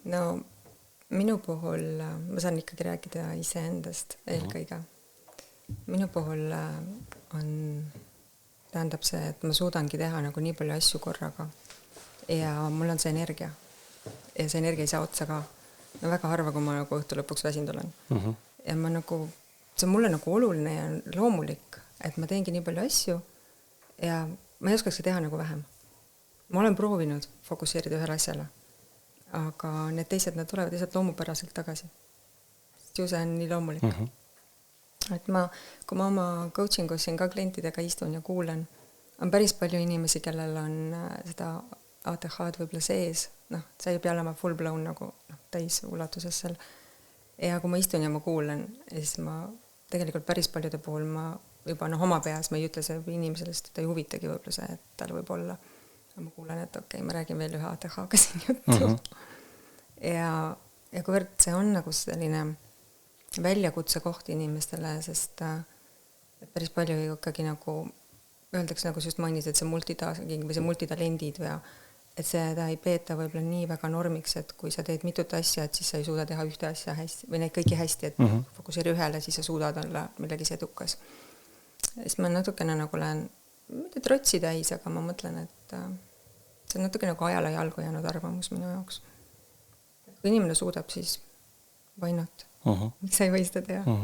No minu puhul, ma saan ikkagi rääkida iseendast eelkõige. Minu puhul tähendab see, et ma suudangi teha nagu nii palju asju korraga ja mul on see energia ja see energia ei saa otsa ka. No väga harva, kui ma nagu õhtu lõpuks väsinud olen. Ja ma nagu, see on mulle nagu oluline ja loomulik, et ma teengi nii palju asju ja ma ei oskakski teha nagu vähem. Ma olen proovinud fokusseerida ühele asjale, aga need teised, nad tulevad lihtsalt loomupäraselt tagasi. Ju see on nii loomulik. Et kui ma oma coachingus siin ka klientidega istun ja kuulen, on päris palju inimesi, kellel on seda ATH-d võib-olla sees, see ei pea olema full blown nagu täis ulatuses seal. Ja kui ma istun ja ma kuulen, siis ma tegelikult päris paljude puhul ma juba oma peas, ma ei ütle see inimesele, sest ta ei huvitagi võib-olla see, et tal võib olla. Ma kuulen, et okei, ma räägin veel ühe ATH-ga siin juttu. Ja kuivõrd see on nagu selline väljakutse koht inimestele, sest päris palju ikkagi nagu öeldakse, nagu just mainis, et see multitasking või see multitalendid või et seda ei peeta võib-olla nii väga normiks, et kui sa teed mitut asja, et siis sa ei suuda teha ühte asja hästi või neid kõiki hästi, et fokuseeri ühele, siis sa suudad olla millegis edukas. Siis ma natukene nagu lähen mitte trotsi täis, aga ma mõtlen, et see on natuke nagu ajale jalgu jäänud arvamus minu jaoks. Kui inimene suudab, siis why not? Miks sa ei või seda teha?